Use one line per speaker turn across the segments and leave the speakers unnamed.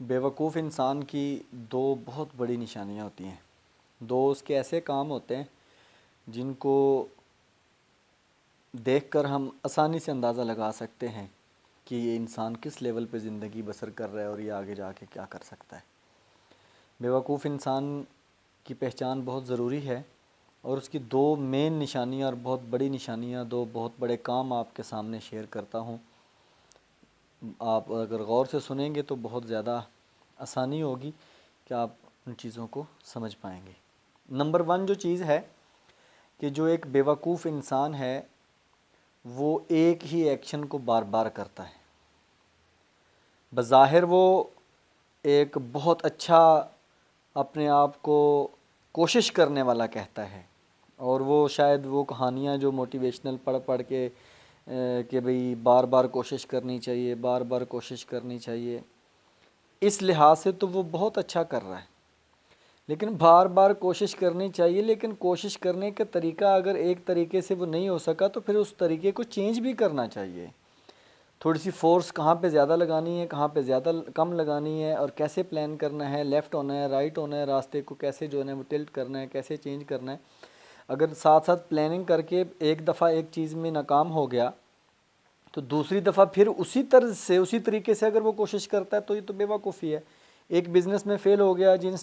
بیوقوف انسان کی دو بہت بڑی نشانیاں ہوتی ہیں۔ دو اس کے ایسے کام ہوتے ہیں جن کو دیکھ کر ہم آسانی سے اندازہ لگا سکتے ہیں کہ یہ انسان کس لیول پہ زندگی بسر کر رہا ہے اور یہ آگے جا کے کیا کر سکتا ہے۔ بیوقوف انسان کی پہچان بہت ضروری ہے، اور اس کی دو مین نشانیاں اور بہت بڑی نشانیاں، دو بہت بڑے کام آپ کے سامنے شیئر کرتا ہوں۔ آپ اگر غور سے سنیں گے تو بہت زیادہ آسانی ہوگی کہ آپ ان چیزوں کو سمجھ پائیں گے۔ نمبر 1 جو چیز ہے کہ جو ایک بیوقوف انسان ہے وہ ایک ہی ایکشن کو بار بار کرتا ہے۔ بظاہر وہ ایک بہت اچھا اپنے آپ کو کوشش کرنے والا کہتا ہے، اور وہ شاید وہ کہانیاں جو موٹیویشنل پڑھ پڑھ کے کہ بھئی بار بار کوشش کرنی چاہیے، بار بار کوشش کرنی چاہیے، اس لحاظ سے تو وہ بہت اچھا کر رہا ہے، لیکن بار بار کوشش کرنی چاہیے، لیکن کوشش کرنے کا طریقہ اگر ایک طریقے سے وہ نہیں ہو سکا تو پھر اس طریقے کو چینج بھی کرنا چاہیے۔ تھوڑی سی فورس کہاں پہ زیادہ لگانی ہے، کہاں پہ زیادہ کم لگانی ہے، اور کیسے پلان کرنا ہے، لیفٹ ہونا ہے، رائٹ ہونا ہے، راستے کو کیسے جو ہے وہ ٹلٹ کرنا ہے، کیسے چینج کرنا ہے۔ اگر ساتھ ساتھ پلاننگ کر کے ایک دفعہ ایک چیز میں ناکام ہو گیا تو دوسری دفعہ پھر اسی طرز سے اسی طریقے سے اگر وہ کوشش کرتا ہے تو یہ تو بیوقوفی ہے۔ ایک بزنس میں فیل ہو گیا، جن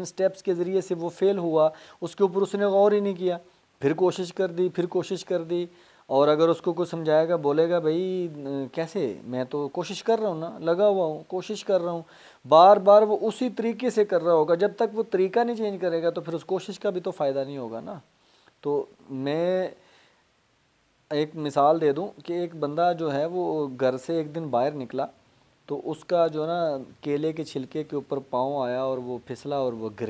سٹیپس کے ذریعے سے وہ فیل ہوا اس کے اوپر اس نے غور ہی نہیں کیا، پھر کوشش کر دی، پھر کوشش کر دی، اور اگر اس کو کوئی سمجھائے گا، بولے گا بھائی کیسے، میں تو کوشش کر رہا ہوں نا، لگا ہوا ہوں، کوشش کر رہا ہوں، بار بار وہ اسی طریقے سے کر رہا ہوگا، جب تک وہ طریقہ نہیں چینج کرے گا تو پھر اس کوشش کا بھی تو فائدہ نہیں ہوگا نا۔ تو میں ایک مثال دے دوں کہ ایک بندہ جو ہے وہ گھر سے ایک دن باہر نکلا تو اس کا جو ہے نا کیلے کے چھلکے کے اوپر پاؤں آیا اور وہ پھسلا اور وہ گر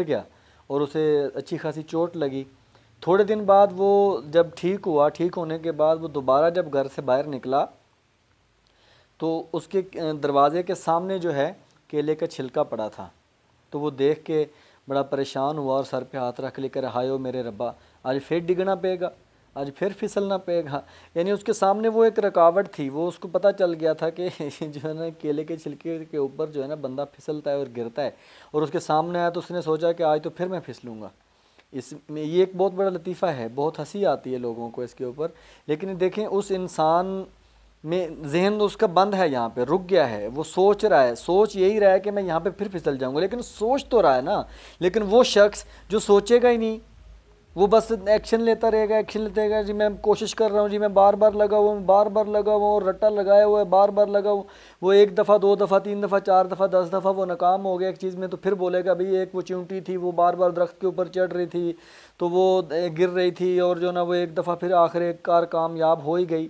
گیا اور اسے اچھی خاصی چوٹ لگی۔ تھوڑے دن بعد وہ جب ٹھیک ہوا، ٹھیک ہونے کے بعد وہ دوبارہ جب گھر سے باہر نکلا تو اس کے دروازے کے سامنے جو ہے کیلے کا چھلکا پڑا تھا، تو وہ دیکھ کے بڑا پریشان ہوا اور سر پہ ہاتھ رکھ لے کر، ہائے میرے ربا، آج پھر ڈگنا پڑے گا، آج پھر پھسلنا پڑے گا۔ یعنی اس کے سامنے وہ ایک رکاوٹ تھی، وہ اس کو پتہ چل گیا تھا کہ جو ہے نا کیلے کے چھلکے کے اوپر جو ہے نا بندہ پھسلتا ہے اور گرتا ہے، اور اس کے سامنے آیا تو اس نے سوچا کہ آج تو پھر میں پھسلوں گا۔ اس میں یہ ایک بہت بڑا لطیفہ ہے، بہت ہنسی آتی ہے لوگوں کو اس کے اوپر، لیکن دیکھیں اس انسان میں ذہن اس کا بند ہے، یہاں پہ رک گیا ہے، وہ سوچ رہا ہے، سوچ یہی رہا ہے کہ میں یہاں پہ پھر پھسل جاؤں گا، لیکن سوچ تو رہا ہے نا۔ لیکن وہ شخص جو سوچے گا ہی نہیں، وہ بس ایکشن لیتا رہے گا، ایکشن لیتا رہے گا، جی میں کوشش کر رہا ہوں، جی میں بار بار لگا ہوا ہوں، بار بار لگا ہوا ہوں، رٹا لگایا ہوا ہے، بار بار لگا ہوا، وہ ایک دفعہ، دو دفعہ، تین دفعہ، چار دفعہ، 10 دفعہ وہ ناکام ہو گیا ایک چیز میں، تو پھر بولے گا بھئی ایک وہ چیونٹی تھی، وہ بار بار درخت کے اوپر چڑھ رہی تھی تو وہ گر رہی تھی، اور جو نا وہ ایک دفعہ پھر آخر کار کامیاب ہو ہی گئی۔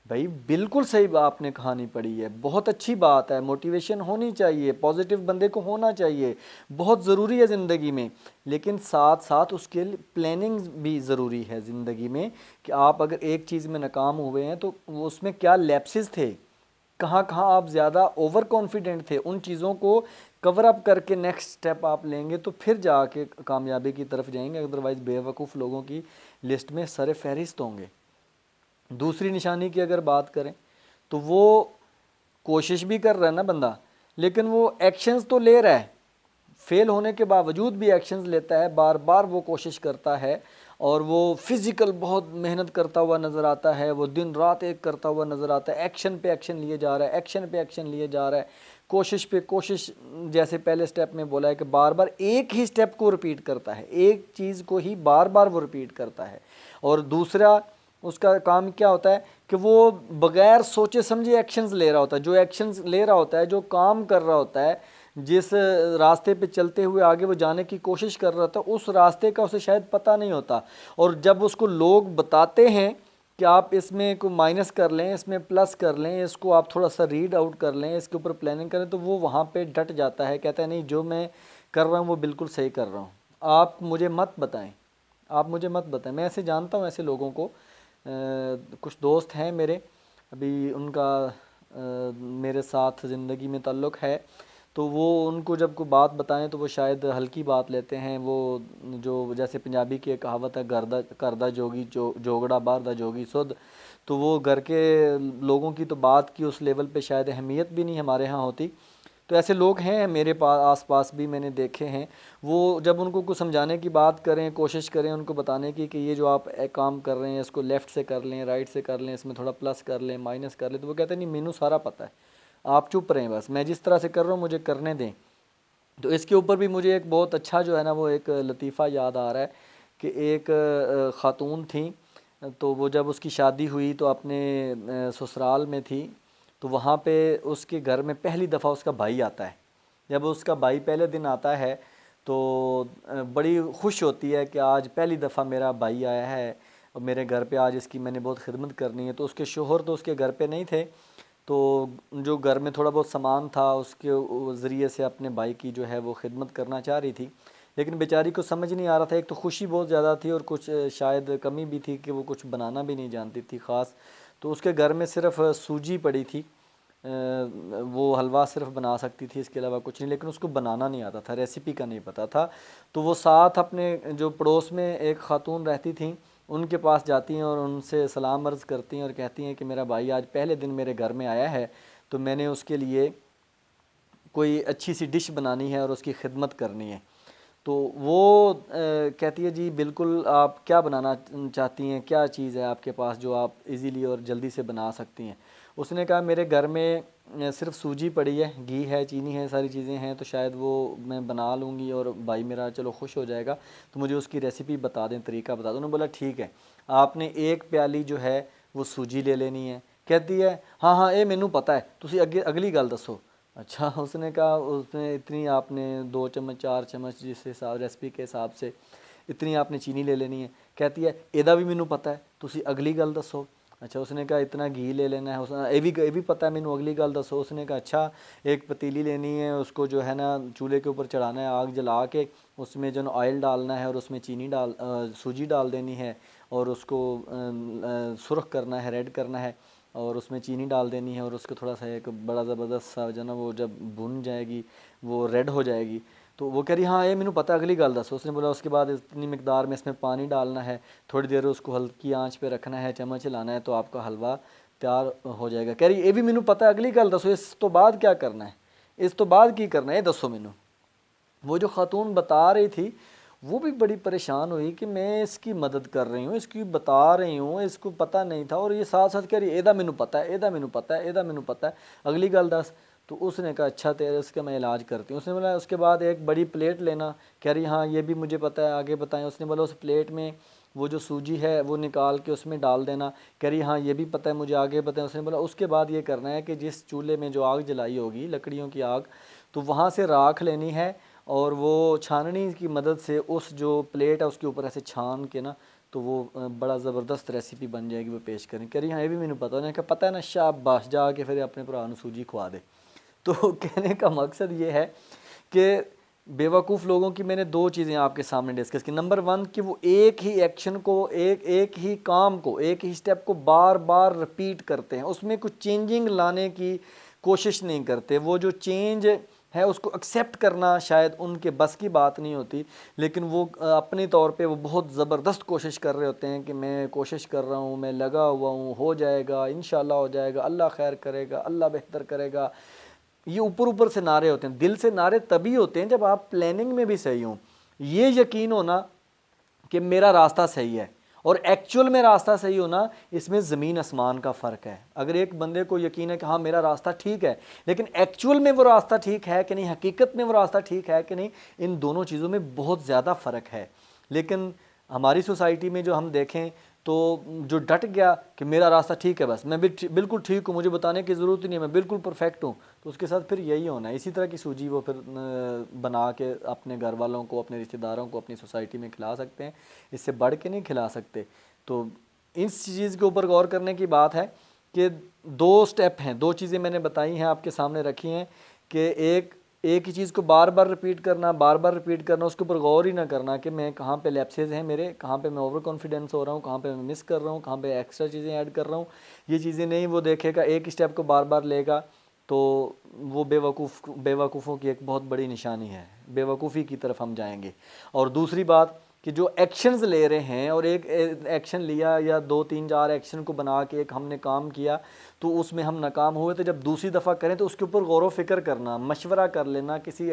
بھائی بالکل صحیح آپ نے کہانی پڑھی ہے، بہت اچھی بات ہے، موٹیویشن ہونی چاہیے، پازیٹیو بندے کو ہونا چاہیے، بہت ضروری ہے زندگی میں، لیکن ساتھ ساتھ اس کے لیے پلاننگ بھی ضروری ہے زندگی میں، کہ آپ اگر ایک چیز میں ناکام ہوئے ہیں تو وہ اس میں کیا لیپسز تھے، کہاں کہاں آپ زیادہ اوور کانفیڈنٹ تھے، ان چیزوں کو کور اپ کر کے نیکسٹ سٹیپ آپ لیں گے تو پھر جا کے کامیابی کی طرف جائیں گے، ادروائز بے وقوف لوگوں کی لسٹ میں سر فہرست ہوں گے۔ دوسری نشانی کی اگر بات کریں تو وہ کوشش بھی کر رہا ہے نا بندہ، لیکن وہ ایکشنز تو لے رہا ہے، فیل ہونے کے باوجود بھی ایکشنز لیتا ہے، بار بار وہ کوشش کرتا ہے، اور وہ فزیکل بہت محنت کرتا ہوا نظر آتا ہے، وہ دن رات ایک کرتا ہوا نظر آتا ہے، ایکشن پہ ایکشن لیے جا رہا ہے، ایکشن پہ ایکشن لیے جا رہا ہے، کوشش پہ کوشش، جیسے پہلے سٹیپ میں بولا ہے کہ بار بار ایک ہی سٹیپ کو رپیٹ کرتا ہے، ایک چیز کو ہی بار بار وہ رپیٹ کرتا ہے۔ اور دوسرا اس کا کام کیا ہوتا ہے کہ وہ بغیر سوچے سمجھے ایکشنز لے رہا ہوتا ہے، جو ایکشنز لے رہا ہوتا ہے، جو کام کر رہا ہوتا ہے، جس راستے پہ چلتے ہوئے آگے وہ جانے کی کوشش کر رہا تھا، اس راستے کا اسے شاید پتہ نہیں ہوتا، اور جب اس کو لوگ بتاتے ہیں کہ آپ اس میں کو مائنس کر لیں، اس میں پلس کر لیں، اس کو آپ تھوڑا سا ریڈ آؤٹ کر لیں، اس کے اوپر پلاننگ کریں، تو وہ وہاں پہ ڈٹ جاتا ہے، کہتا ہے نہیں جو میں کر رہا ہوں وہ بالکل صحیح کر رہا ہوں، آپ مجھے مت بتائیں، آپ مجھے مت بتائیں۔ میں ایسے جانتا ہوں ایسے لوگوں کو، کچھ دوست ہیں میرے، ابھی ان کا میرے ساتھ زندگی میں تعلق ہے، تو وہ ان کو جب کوئی بات بتائیں تو وہ شاید ہلکی بات لیتے ہیں، وہ جو جیسے پنجابی کی ایک کہاوت ہے، کردہ جوگی جوگڑا باردہ جوگی سدھ، تو وہ گھر کے لوگوں کی تو بات کی اس لیول پہ شاید اہمیت بھی نہیں ہمارے ہاں ہوتی. تو ایسے لوگ ہیں میرے پاس آس پاس بھی میں نے دیکھے ہیں. وہ جب ان کو کچھ سمجھانے کی بات کریں، کوشش کریں ان کو بتانے کی کہ یہ جو آپ ایک کام کر رہے ہیں اس کو لیفٹ سے کر لیں، رائٹ سے کر لیں، اس میں تھوڑا پلس کر لیں، مائنس کر لیں، تو وہ کہتے ہیں نہیں مینوں سارا پتہ ہے، آپ چپ رہیں، بس میں جس طرح سے کر رہا ہوں مجھے کرنے دیں. تو اس کے اوپر بھی مجھے ایک بہت اچھا جو ہے نا وہ ایک لطیفہ یاد آ رہا ہے کہ ایک خاتون تھیں. تو وہ جب اس کی شادی ہوئی تو اپنے سسرال میں تھی. تو وہاں پہ اس کے گھر میں پہلی دفعہ اس کا بھائی آتا ہے. جب اس کا بھائی پہلے دن آتا ہے تو بڑی خوش ہوتی ہے کہ آج پہلی دفعہ میرا بھائی آیا ہے اور میرے گھر پہ آج اس کی میں نے بہت خدمت کرنی ہے. تو اس کے شوہر تو اس کے گھر پہ نہیں تھے، تو جو گھر میں تھوڑا بہت سامان تھا اس کے ذریعے سے اپنے بھائی کی جو ہے وہ خدمت کرنا چاہ رہی تھی. لیکن بیچاری کو سمجھ نہیں آ رہا تھا، ایک تو خوشی بہت زیادہ تھی اور کچھ شاید کمی بھی تھی کہ وہ کچھ بنانا بھی نہیں جانتی تھی خاص. تو اس کے گھر میں صرف سوجی پڑی تھی، وہ حلوہ صرف بنا سکتی تھی، اس کے علاوہ کچھ نہیں، لیکن اس کو بنانا نہیں آتا تھا، ریسیپی کا نہیں پتہ تھا. تو وہ ساتھ اپنے جو پڑوس میں ایک خاتون رہتی تھیں ان کے پاس جاتی ہیں اور ان سے سلام عرض کرتی ہیں اور کہتی ہیں کہ میرا بھائی آج پہلے دن میرے گھر میں آیا ہے تو میں نے اس کے لیے کوئی اچھی سی ڈش بنانی ہے اور اس کی خدمت کرنی ہے. تو وہ کہتی ہے جی بالکل، آپ کیا بنانا چاہتی ہیں، کیا چیز ہے آپ کے پاس جو آپ ایزیلی اور جلدی سے بنا سکتی ہیں. اس نے کہا میرے گھر میں صرف سوجی پڑی ہے، گھی ہے، چینی ہے، ساری چیزیں ہیں، تو شاید وہ میں بنا لوں گی اور بھائی میرا چلو خوش ہو جائے گا، تو مجھے اس کی ریسیپی بتا دیں، طریقہ بتا دیں. انہوں نے بولا ٹھیک ہے، آپ نے ایک پیالی جو ہے وہ سوجی لے لینی ہے. کہتی ہے ہاں ہاں یہ مینوں پتہ ہے، تسی اگلی گل دسو. اچھا، اس نے کہا اس میں اتنی آپ نے 2 چمچ 4 چمچ جس حساب ریسیپی کے حساب سے اتنی آپ نے چینی لے لینی ہے. کہتی ہے یہ بھی مینوں پتہ ہے، تسی اگلی گل دسو. اچھا، اس نے کہا اتنا گھی لے لینا ہے. اس نے یہ بھی پتہ ہے مینوں، اگلی گل دسو. اس نے کہا اچھا، ایک پتیلی لینی ہے، اس کو جو ہے نا چولہے کے اوپر چڑھانا ہے، آگ جلا کے اس میں جو آئل ڈالنا ہے اور اس میں سوجی ڈال دینی ہے اور اس کو سرخ کرنا ہے، ریڈ کرنا ہے اور اس میں چینی ڈال دینی ہے اور اس کو تھوڑا سا ایک بڑا زبردست سا جو نا وہ جب بھن جائے گی وہ ریڈ ہو جائے گی. تو وہ کہہ رہی ہاں یہ مینوں پتہ اگلی گل دسو. اس نے بولا اس کے بعد اتنی مقدار میں اس میں پانی ڈالنا ہے، تھوڑی دیر اس کو ہلکی آنچ پہ رکھنا ہے، چمچ چلانا ہے تو آپ کا حلوہ تیار ہو جائے گا. کہہ رہی یہ بھی مینوں پتہ اگلی گل دسو، اس تو بعد کیا کرنا ہے، اس تو بعد کی کرنا ہے، یہ دسو مینوں. وہ جو خاتون بتا رہی تھی وہ بھی بڑی پریشان ہوئی کہ میں اس کی مدد کر رہی ہوں، اس کی بتا رہی ہوں، اس کو پتہ نہیں تھا اور یہ ساتھ ساتھ کہہ رہی ہے مینوں پتہ ہے، مینوں پتہ ہے، مینوں پتہ ہے، اگلی گل دس. تو اس نے کہا اچھا تیرے اس کا میں علاج کرتی ہوں. اس نے بولا اس کے بعد ایک بڑی پلیٹ لینا. کہہ رہی ہاں یہ بھی مجھے پتہ ہے، آگے بتائیں. اس نے بولا اس پلیٹ میں وہ جو سوجی ہے وہ نکال کے اس میں ڈال دینا. کہہ رہی ہاں یہ بھی پتہ ہے مجھے، آگے بتائیں. اس نے بولا اس کے بعد یہ کرنا ہے کہ جس چولہے میں جو آگ جلائی ہوگی لکڑیوں کی آگ، تو وہاں سے راکھ لینی ہے اور وہ چھاننی کی مدد سے اس جو پلیٹ ہے اس کے اوپر ایسے چھان کے نا تو وہ بڑا زبردست ریسیپی بن جائے گی، وہ پیش کریں. کہہ رہی ہاں یہ بھی مینوں پتہ. انہوں نے کہا پتہ ہے نا، شاباش، جا کے پھر اپنے بھرا نوں سوجی کھوا دے. تو کہنے کا مقصد یہ ہے کہ بیوقوف لوگوں کی میں نے 2 چیزیں آپ کے سامنے ڈسکس کی. نمبر 1 کہ وہ ایک ہی ایکشن کو، ایک ہی کام کو، ایک ہی سٹیپ کو بار بار رپیٹ کرتے ہیں، اس میں کچھ چینجنگ لانے کی کوشش نہیں کرتے. وہ جو چینج ہے اس کو ایکسیپٹ کرنا شاید ان کے بس کی بات نہیں ہوتی، لیکن وہ اپنے طور پہ وہ بہت زبردست کوشش کر رہے ہوتے ہیں کہ میں کوشش کر رہا ہوں، میں لگا ہوا ہوں، ہو جائے گا، انشاءاللہ ہو جائے گا، اللہ خیر کرے گا، اللہ بہتر کرے گا. یہ اوپر سے نعرے ہوتے ہیں. دل سے نعرے تبھی ہوتے ہیں جب آپ پلاننگ میں بھی صحیح ہوں. یہ یقین ہونا کہ میرا راستہ صحیح ہے اور ایکچول میں راستہ صحیح ہونا، اس میں زمین آسمان کا فرق ہے. اگر ایک بندے کو یقین ہے کہ ہاں میرا راستہ ٹھیک ہے، لیکن ایکچول میں وہ راستہ ٹھیک ہے کہ نہیں، حقیقت میں وہ راستہ ٹھیک ہے کہ نہیں، ان دونوں چیزوں میں بہت زیادہ فرق ہے. لیکن ہماری سوسائٹی میں جو ہم دیکھیں تو جو ڈٹ گیا کہ میرا راستہ ٹھیک ہے، بس میں بالکل ٹھیک ہوں، مجھے بتانے کی ضرورت ہی نہیں ہے، میں بالکل پرفیکٹ ہوں، تو اس کے ساتھ پھر یہی ہونا ہے. اسی طرح کی سوجی وہ پھر بنا کے اپنے گھر والوں کو، اپنے رشتہ داروں کو، اپنی سوسائٹی میں کھلا سکتے ہیں، اس سے بڑھ کے نہیں کھلا سکتے. تو اس چیز کے اوپر غور کرنے کی بات ہے کہ 2 سٹیپ ہیں، 2 چیزیں میں نے بتائی ہیں، آپ کے سامنے رکھی ہیں کہ ایک ہی چیز کو بار بار رپیٹ کرنا، اس کے اوپر غور ہی نہ کرنا کہ میں کہاں پہ لیپسز ہیں میرے، کہاں پہ میں اوور کانفیڈنس ہو رہا ہوں، کہاں پہ میں مس کر رہا ہوں، کہاں پہ ایکسٹرا چیزیں ایڈ کر رہا ہوں. یہ چیزیں نہیں، وہ دیکھے گا ایک ہی سٹیپ کو بار بار لے گا تو وہ بیوقوفوں کی ایک بہت بڑی نشانی ہے، بیوقوفی کی طرف ہم جائیں گے. اور دوسری بات کہ جو ایکشنز لے رہے ہیں، اور ایک ایکشن لیا یا 2 3 4 ایکشن کو بنا کے ایک ہم نے کام کیا تو اس میں ہم ناکام ہوئے، تو جب دوسری دفعہ کریں تو اس کے اوپر غور و فکر کرنا، مشورہ کر لینا، کسی